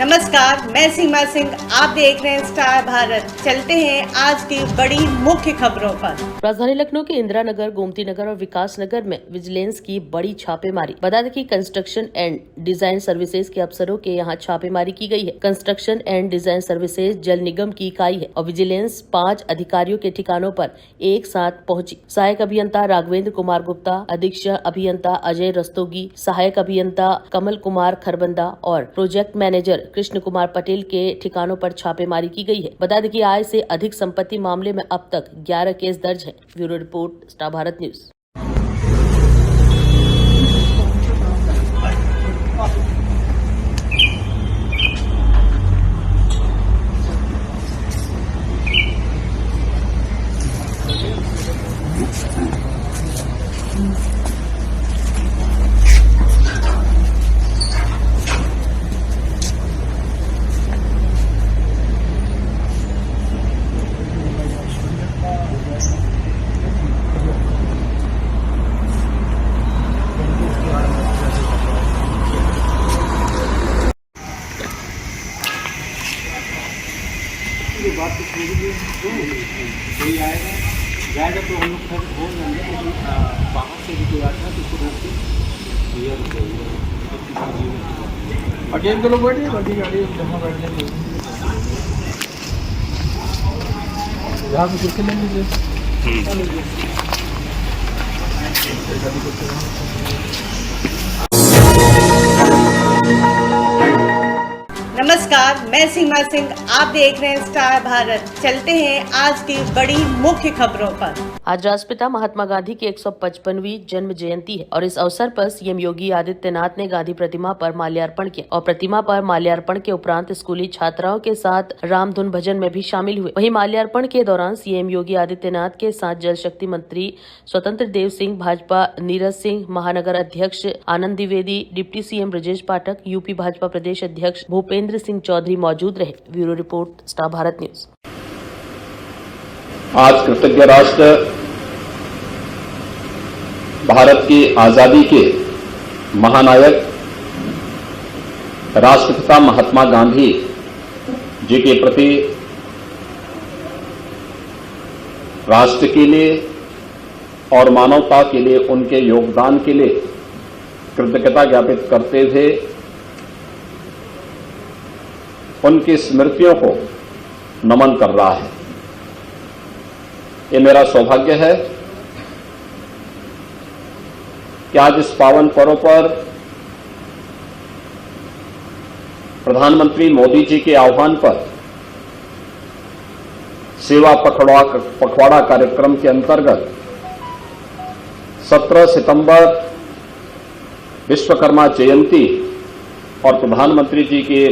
नमस्कार, मैं सीमा सिंह। आप देख रहे हैं स्टार भारत। चलते हैं आज की बड़ी मुख्य खबरों पर। राजधानी लखनऊ के इंदिरा नगर, गोमती नगर और विकास नगर में विजिलेंस की बड़ी छापेमारी। बता दें कि कंस्ट्रक्शन एंड डिजाइन सर्विसेज के अफसरों के यहां छापेमारी की गई है। कंस्ट्रक्शन एंड डिजाइन सर्विसेज जल निगम की इकाई है और विजिलेंस 5 अधिकारियों के ठिकानों पर एक साथ पहुंची। सहायक अभियंता राघवेंद्र कुमार गुप्ता, अधीक्षक अभियंता अजय रस्तोगी, सहायक अभियंता कमल कुमार खरबंदा और प्रोजेक्ट मैनेजर कृष्ण कुमार पटेल के ठिकानों पर छापेमारी की गई है। बता दें कि आय से अधिक संपत्ति मामले में अब तक 11 केस दर्ज है। Bureau report, star Bharat news. बात तो कोई आएगा जाएगा तो हम लोग फिर हो जाएंगे। लेकिन बाहर से भी कोई आता है तो उसको रोक के अटेंड करो, बैठिए बाकी गाड़ी जहाँ बैठने के यहाँ पे कुर्सी ले लीजिए। नमस्कार, मैं सीमा सिंह। आप देख रहे हैं स्टार भारत। चलते हैं आज की बड़ी मुख्य खबरों पर। आज राष्ट्रपिता महात्मा गांधी की 155वीं जन्म जयंती है और इस अवसर पर सीएम योगी आदित्यनाथ ने गांधी प्रतिमा पर माल्यार्पण किया और प्रतिमा पर माल्यार्पण के उपरांत स्कूली छात्राओं के साथ रामधुन भजन में भी शामिल हुए। वहीं माल्यार्पण के दौरान सीएम योगी आदित्यनाथ के साथ जल शक्ति मंत्री स्वतंत्र देव सिंह, भाजपा नीरज सिंह, महानगर अध्यक्ष आनंद Dwivedi, deputy CM Brajesh Pathak, UP Bhajpa प्रदेश अध्यक्ष भूपेंद्र सिंह चौधरी मौजूद रहे। Bureau report, star Bharat news. आज कृतज्ञ राष्ट्र भारत की आजादी के महानायक राष्ट्रपिता महात्मा गांधी जी के प्रति राष्ट्र के लिए और मानवता के लिए उनके योगदान के लिए कृतज्ञता ज्ञापित करते हुए उनकी स्मृतियों को नमन कर रहा है। ये मेरा सौभाग्य है कि आज इस पावन पर्व पर प्रधानमंत्री मोदी जी के आह्वान पर सेवा पखवाड़ा कार्यक्रम के अंतर्गत 17 सितंबर विश्वकर्मा जयंती और प्रधानमंत्री जी के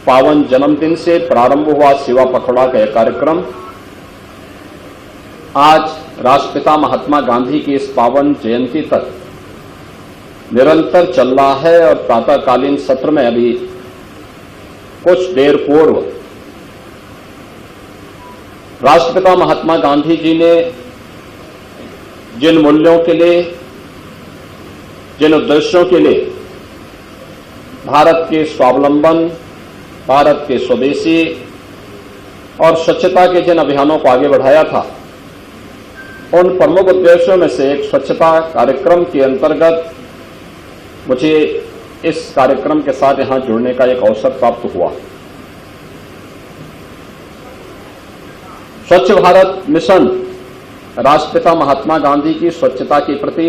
पावन जन्मदिन से प्रारंभ हुआ सेवा पखवाड़ा का यह कार्यक्रम आज राष्ट्रपिता महात्मा गांधी की इस पावन जयंती तक निरंतर चल रहा है और प्रातःकालीन सत्र में अभी कुछ देर पूर्व राष्ट्रपिता महात्मा गांधी जी ने जिन मूल्यों के लिए, जिन उद्देश्यों के लिए भारत के स्वावलंबन, भारत के स्वदेशी और स्वच्छता के जिन अभियानों को आगे बढ़ाया था, उन प्रमुख उद्देश्यों में से एक स्वच्छता कार्यक्रम के अंतर्गत मुझे इस कार्यक्रम के साथ यहां जुड़ने का एक अवसर प्राप्त हुआ। स्वच्छ भारत मिशन राष्ट्रपिता महात्मा गांधी की स्वच्छता के प्रति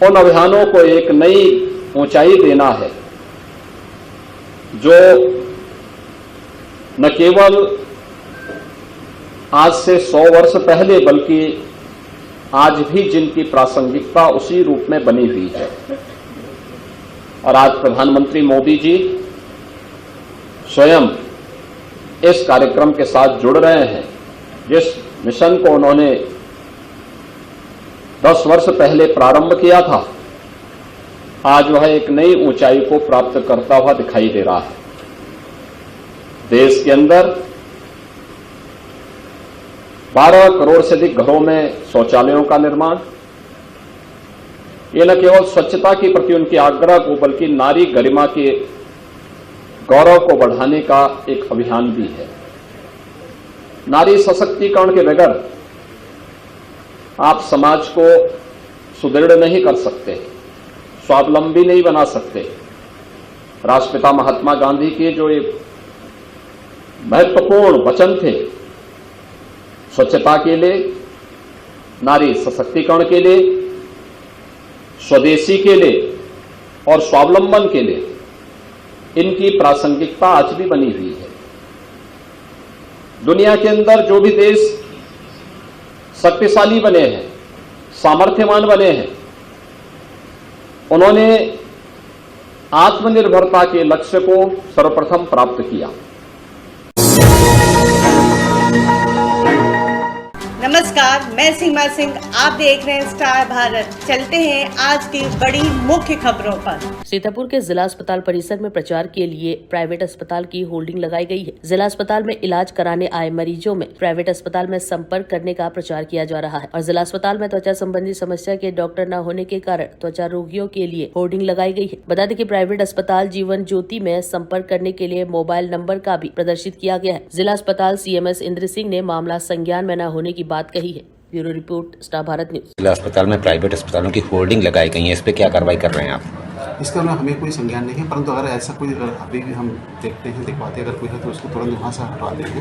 उन अभियानों को एक नई ऊंचाई देना है जो न केवल आज से 100 वर्ष पहले बल्कि आज भी जिनकी प्रासंगिकता उसी रूप में बनी हुई है। और आज प्रधानमंत्री मोदी जी स्वयं इस कार्यक्रम के साथ जुड़ रहे हैं। जिस मिशन को उन्होंने 10 वर्ष पहले प्रारंभ किया था, आज वह एक नई ऊंचाई को प्राप्त करता हुआ दिखाई दे रहा है। देश के अंदर 12 करोड़ से अधिक घरों में शौचालयों का निर्माण, ये न केवल स्वच्छता के प्रति उनके आग्रह को बल्कि नारी गरिमा के गौरव को बढ़ाने का एक अभियान भी है। नारी सशक्तिकरण के बगैर आप समाज को सुदृढ़ नहीं कर सकते, स्वावलंबी नहीं बना सकते। राष्ट्रपिता महात्मा गांधी के जो एक महत्वपूर्ण वचन थे, स्वच्छता के लिए, नारी सशक्तिकरण के लिए, स्वदेशी के लिए और स्वावलंबन के लिए, इनकी प्रासंगिकता आज भी बनी हुई है। दुनिया के अंदर जो भी देश शक्तिशाली बने हैं, सामर्थ्यवान बने हैं, उन्होंने आत्मनिर्भरता के लक्ष्य को सर्वप्रथम प्राप्त किया। नमस्कार, मैं सीमा सिंह, आप देख रहे हैं स्टार भारत। चलते हैं आज की बड़ी मुख्य खबरों पर। सीतापुर के जिला अस्पताल परिसर में प्रचार के लिए प्राइवेट अस्पताल की होर्डिंग लगाई गई है। जिला अस्पताल में इलाज कराने आए मरीजों में प्राइवेट अस्पताल में संपर्क करने का प्रचार किया जा रहा है और जिला अस्पताल में त्वचा संबंधी समस्या के डॉक्टर न होने के कारण त्वचा रोगियों के लिए होर्डिंग लगाई गई है। बता दें कि प्राइवेट अस्पताल जीवन ज्योति में संपर्क करने के लिए मोबाइल नंबर का भी प्रदर्शित किया गया है। जिला अस्पताल CMS इंद्र सिंह ने मामला संज्ञान में न होने की बात कही है। Bureau report, star Bharat news. जिला अस्पताल में प्राइवेट अस्पतालों की होर्डिंग लगाई गई है, इस पे क्या कार्रवाई कर रहे हैं आप? इसका हमें कोई संज्ञान नहीं है, परंतु अगर ऐसा कोई अगर अभी भी हम देखते हैं, दिखवाते अगर कोई है तो उसको तुरंत वहाँ से हटवा देंगे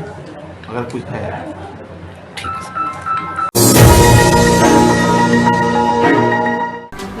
अगर कुछ है।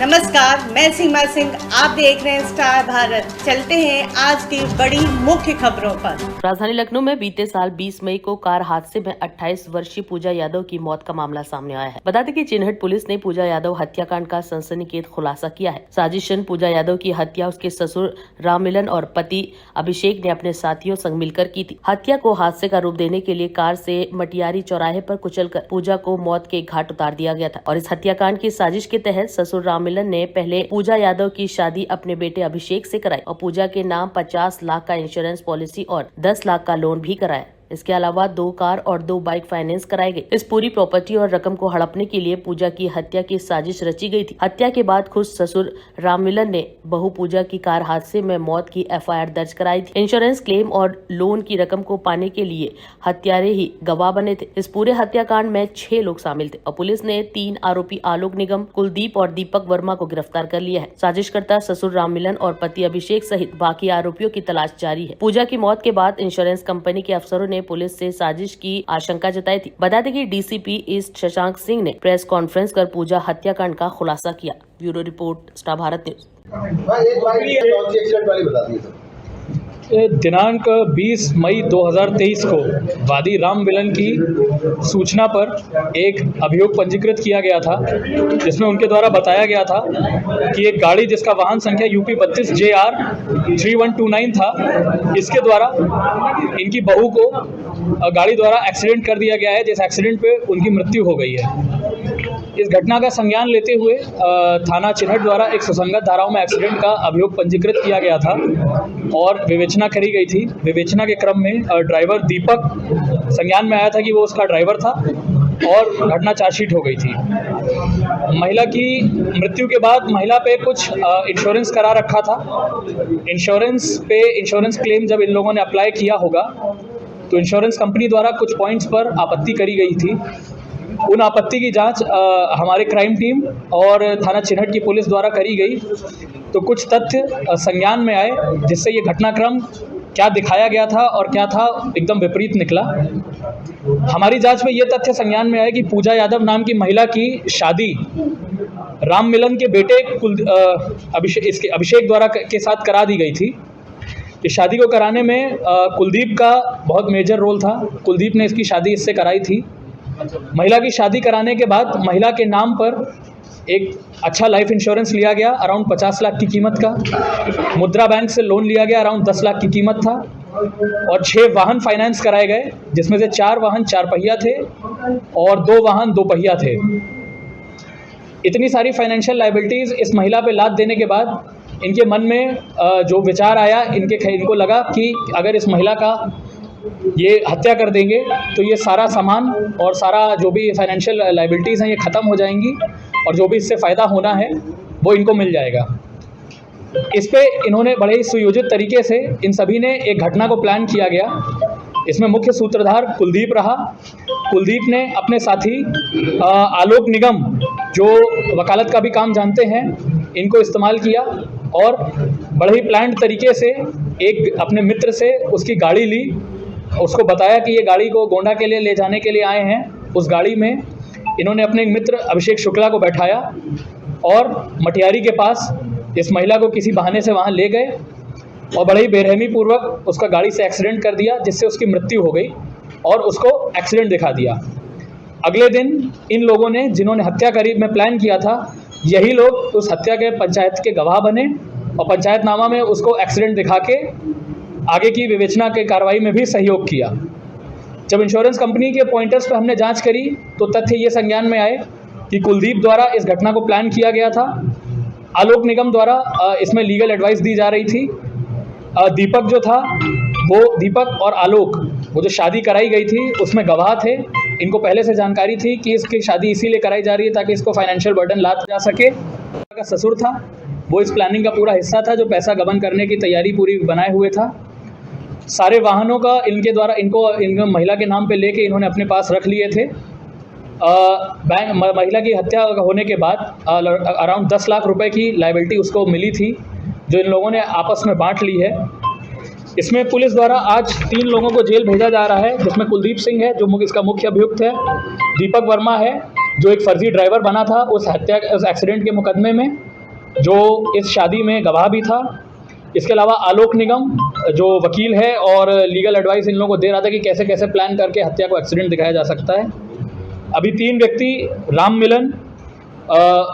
नमस्कार, मैं सीमा सिंह, आप देख रहे हैं स्टार भारत। चलते हैं आज की बड़ी मुख्य खबरों पर। राजधानी लखनऊ में बीते साल 20 मई को कार हादसे में 28 वर्षीय पूजा यादव की मौत का मामला सामने आया है। बता दें कि चिन्हट पुलिस ने पूजा यादव हत्याकांड का सनसनीखेज खुलासा किया है। साजिशन पूजा यादव की हत्या उसके ससुर राममिलन और पति अभिषेक ने अपने साथियों संग मिलकर की थी। हत्या को हादसे का रूप देने के लिए कार से मटियारी चौराहे पर कुचलकर पूजा को मौत के घाट उतार दिया गया था और इस हत्याकांड की साजिश के तहत ससुर राममिलन ने पहले पूजा यादव की शादी अपने बेटे अभिषेक से कराई और पूजा के नाम 50 लाख का इंश्योरेंस पॉलिसी और 10 लाख का लोन भी कराया। इसके अलावा 2 कार और 2 बाइक फाइनेंस कराए गए। इस पूरी प्रॉपर्टी और रकम को हड़पने के लिए पूजा की हत्या की साजिश रची गई थी। हत्या के बाद खुद ससुर राममिलन ने बहू पूजा की कार हादसे में मौत की FIR दर्ज कराई थी। इंश्योरेंस क्लेम और लोन की रकम को पाने के लिए हत्यारे ही गवाह बने थे। इस पूरे हत्याकांड में 6 लोग शामिल थे और पुलिस ने 3 आरोपी आलोक निगम, कुलदीप और दीपक वर्मा को गिरफ्तार कर लिया है। साजिशकर्ता ससुर राममिलन और पति अभिषेक सहित बाकी आरोपियों की तलाश जारी है। पूजा की मौत के बाद इंश्योरेंस कंपनी के अफसरों ने पुलिस से साजिश की आशंका जताई थी। बता दें कि DCP ईस्ट शशांक सिंह ने प्रेस कॉन्फ्रेंस कर पूजा हत्याकांड का खुलासा किया। Bureau report, star Bharat news. दिनांक 20 मई 2023 को वादी राममिलन की सूचना पर एक अभियोग पंजीकृत किया गया था, जिसमें उनके द्वारा बताया गया था कि एक गाड़ी जिसका वाहन संख्या UP 32 JR 3129 था, इसके द्वारा इनकी बहू को गाड़ी द्वारा एक्सीडेंट कर दिया गया है, जिस एक्सीडेंट पे उनकी मृत्यु हो गई है। इस घटना का संज्ञान लेते हुए थाना चिन्हट द्वारा एक सुसंगत धाराओं में एक्सीडेंट का अभियोग पंजीकृत किया गया था और विवेचना करी गई थी। विवेचना के क्रम में ड्राइवर दीपक संज्ञान में आया था कि वो उसका ड्राइवर था और घटना चार्जशीट हो गई थी। महिला की मृत्यु के बाद महिला पे कुछ इंश्योरेंस करा रखा था। इंश्योरेंस क्लेम जब इन लोगों ने अप्लाई किया होगा तो इंश्योरेंस कंपनी द्वारा कुछ पॉइंट्स पर आपत्ति करी गई थी। उन आपत्ति की जांच हमारे क्राइम टीम और थाना चिन्हट की पुलिस द्वारा करी गई तो कुछ तथ्य संज्ञान में आए, जिससे ये घटनाक्रम क्या दिखाया गया था और क्या था एकदम विपरीत निकला। हमारी जांच में ये तथ्य संज्ञान में आया कि पूजा यादव नाम की महिला की शादी राममिलन के बेटे अभिषेक द्वारा के साथ करा दी गई थी। इस शादी को कराने में कुलदीप का बहुत मेजर रोल था। कुलदीप ने इसकी शादी इससे कराई थी। महिला की शादी कराने के बाद महिला के नाम पर एक अच्छा लाइफ इंश्योरेंस लिया गया अराउंड 50 लाख की कीमत का। मुद्रा बैंक से लोन लिया गया अराउंड 10 लाख की कीमत था और 6 वाहन फाइनेंस कराए गए, जिसमें से 4 वाहन 4 पहिया थे और 2 वाहन 2 पहिया थे। इतनी सारी फाइनेंशियल लायबिलिटीज़ इस महिला पे लाद देने के बाद इनके मन में जो विचार आया, इनको लगा कि अगर इस महिला का ये हत्या कर देंगे तो ये सारा सामान और सारा जो भी फाइनेंशियल लायबिलिटीज़ हैं ये ख़त्म हो जाएंगी और जो भी इससे फ़ायदा होना है वो इनको मिल जाएगा। इस पे इन्होंने बड़े ही सुयोजित तरीके से इन सभी ने एक घटना को प्लान किया गया। इसमें मुख्य सूत्रधार कुलदीप रहा। कुलदीप ने अपने साथी आलोक निगम, जो वकालत का भी काम जानते हैं, इनको इस्तेमाल किया और बड़े ही प्लान्ड तरीके से एक अपने मित्र से उसकी गाड़ी ली। उसको बताया कि ये गाड़ी को गोंडा के लिए ले जाने के लिए आए हैं। उस गाड़ी में इन्होंने अपने मित्र अभिषेक शुक्ला को बैठाया और मटियारी के पास इस महिला को किसी बहाने से वहाँ ले गए और बड़े ही बेरहमी पूर्वक उसका गाड़ी से एक्सीडेंट कर दिया, जिससे उसकी मृत्यु हो गई और उसको एक्सीडेंट दिखा दिया। अगले दिन इन लोगों ने, जिन्होंने हत्या करी में प्लान किया था, यही लोग उस हत्या के पंचायत के गवाह बने और पंचायतनामा में उसको एक्सीडेंट दिखा के आगे की विवेचना के कार्रवाई में भी सहयोग किया। जब इंश्योरेंस कंपनी के पॉइंटर्स पर हमने जांच करी तो तथ्य ये संज्ञान में आए कि कुलदीप द्वारा इस घटना को प्लान किया गया था। आलोक निगम द्वारा इसमें लीगल एडवाइस दी जा रही थी। दीपक जो था, वो दीपक और आलोक, वो जो शादी कराई गई थी उसमें गवाह थे। इनको पहले से जानकारी थी कि इसकी शादी इसीलिए कराई जा रही है ताकि इसको फाइनेंशियल बर्डन लाद जा सके। का ससुर था, वो इस प्लानिंग का पूरा हिस्सा था, जो पैसा गबन करने की तैयारी पूरी बनाए हुए था। सारे वाहनों का इनके द्वारा इनको महिला के नाम पे लेके इन्होंने अपने पास रख लिए थे। महिला की हत्या होने के बाद अराउंड 10 लाख रुपए की लायबिलिटी उसको मिली थी, जो इन लोगों ने आपस में बांट ली है। इसमें पुलिस द्वारा आज 3 लोगों को जेल भेजा जा रहा है, जिसमें कुलदीप सिंह है, जो इसका मुख्य अभियुक्त है। दीपक वर्मा है, जो एक फर्जी ड्राइवर बना था उस एक्सीडेंट के मुकदमे में, जो इस शादी में गवाह भी था। इसके अलावा आलोक निगम, जो वकील है और लीगल एडवाइस इन लोगों को दे रहा था कि कैसे कैसे प्लान करके हत्या को एक्सीडेंट दिखाया जा सकता है। अभी 3 व्यक्ति, राम मिलन,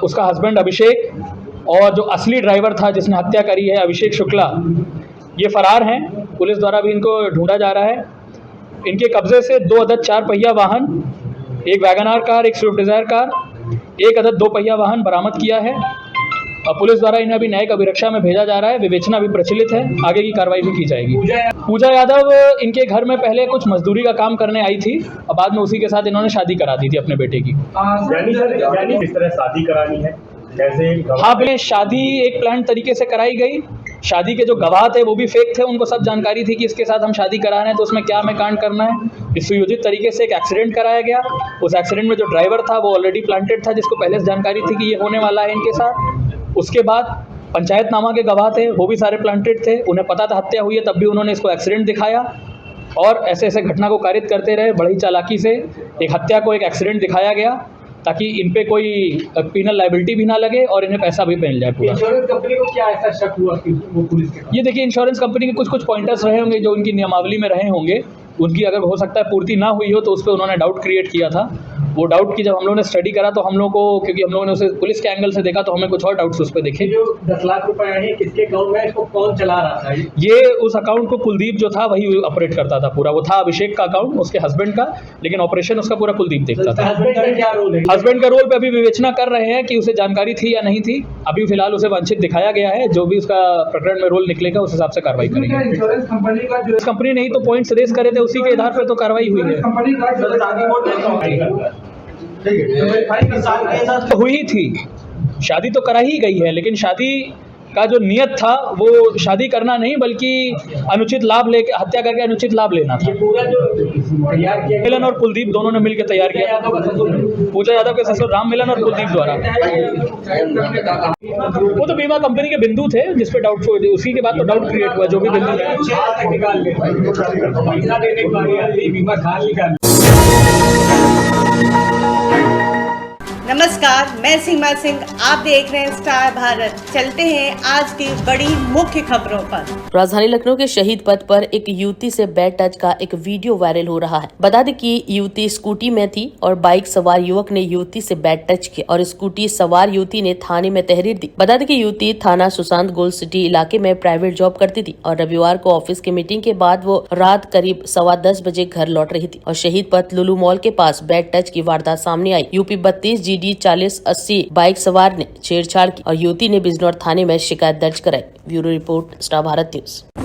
उसका हस्बैंड अभिषेक और जो असली ड्राइवर था जिसने हत्या करी है अभिषेक शुक्ला, ये फरार हैं। पुलिस द्वारा भी इनको ढूंढा जा रहा है। इनके कब्जे से 2 अदद 4 पहिया वाहन, एक वैगन आर कार, एक स्विफ्ट डिज़ायर कार, 1 अदद 2 पहिया वाहन बरामद किया है। पुलिस द्वारा इन्हें अभी न्यायिक अभिरक्षा में भेजा जा रहा है। विवेचना भी प्रचलित है, आगे की कार्रवाई भी की जाएगी। पूजा यादव इनके घर में पहले कुछ मजदूरी का काम करने आई थी और बाद में उसी के साथ इन्होंने शादी करा दी थी अपने बेटे की। यानी किस तरह शादी करानी है, कैसे? हाँ, पहले शादी एक प्लान तरीके से कराई गई। शादी के जो गवाह थे वो भी फेक थे, उनको सब जानकारी थी कि इसके साथ हम शादी करा रहे हैं तो उसमें क्या हमें कांड करना है। इस सुयोजित तरीके से एक एक्सीडेंट कराया गया। उस एक्सीडेंट में जो ड्राइवर था वो ऑलरेडी प्लांटेड था, जिसको पहले से जानकारी थी कि ये होने वाला है इनके साथ। उसके बाद पंचायतनामा के गवाह थे, वो भी सारे प्लांटेड थे, उन्हें पता था हत्या हुई है, तब भी उन्होंने इसको एक्सीडेंट दिखाया और ऐसे ऐसे घटना को कारित करते रहे। बड़ी चालाकी से एक हत्या को एक एक्सीडेंट दिखाया गया ताकि इन पे कोई पीनल लायबिलिटी भी ना लगे और इन्हें पैसा भी मिल जाए पूरा। इंश्योरेंस कंपनी को क्या ऐसा शक हुआ कि वो पुलिस के? ये देखिए, इंश्योरेंस कंपनी के कुछ पॉइंटर्स रहे होंगे जो उनकी नियमावली में रहे होंगे, उनकी अगर हो सकता है पूर्ति ना हुई हो तो उस पर उन्होंने डाउट क्रिएट किया था। वो डाउट की जब हम लोगों ने स्टडी करा तो हम लोग को, क्योंकि हम लोगों ने उसे पुलिस के एंगल से देखा तो हमें कुछ और डाउट्स उस पर देखे। जो 10 लाख रुपए आए हैं किसके अकाउंट में, इसको कौन चला रहा था? ये उस अकाउंट को कुलदीप जो था वही ऑपरेट करता था पूरा। वो था अभिषेक का अकाउंट, उसके हस्बैंड का, लेकिन ऑपरेशन उसका पूरा कुलदीप देखता था। हस्बैंड का क्या रोल है? हस्बैंड का रोल पे अभी विवेचना कर रहे हैं कि उसे जानकारी थी या नहीं थी। अभी फिलहाल उसे वांछित दिखाया गया है। जो भी उसका प्रकरण में रोल निकलेगा उस हिसाब से कार्रवाई करेंगे। इंश्योरेंस कंपनी का जो कंपनी नहीं तो पॉइंट्स रेस करे थे, उसी के आधार पर तो कार्रवाई हुई है। कंपनी का तो हुई थी, शादी तो करा ही गई है, लेकिन शादी का जो नियत था वो शादी करना नहीं बल्कि अनुचित लाभ लेके हत्या करके अनुचित लाभ लेना था। पूरा जो तैयार किया मिलन और कुलदीप दोनों ने मिलकर तैयार किया। पूजा यादव के ससुर राम मिलन और कुलदीप द्वारा। वो तो बीमा कंपनी के बिंदु थे जिस पे डाउट, उसी के बाद तो डाउट क्रिएट हुआ। जो भी बिंदु नमस्कार, मैं सीमा सिंह, आप देख रहे हैं स्टार भारत। चलते हैं आज की बड़ी मुख्य खबरों पर। राजधानी लखनऊ के शहीद पथ पर एक युवती से बैड टच का एक वीडियो वायरल हो रहा है। बता दें कि युवती स्कूटी में थी और बाइक सवार युवक ने युवती से बैड टच किया और स्कूटी सवार युवती ने थाने में तहरीर दी। बता दें कि युवती थाना सुशांत गोल्ड सिटी इलाके में प्राइवेट जॉब करती थी और रविवार को ऑफिस की मीटिंग के बाद वो रात करीब 10:15 बजे घर लौट रही थी और शहीद पथ लुलु मॉल के पास बैड टच की वारदात सामने आई। यूपी 32 GD 4080 बाइक सवार ने छेड़छाड़ की और युवती ने बिजनौर थाने में शिकायत दर्ज कराई। Bureau report, star Bharat news.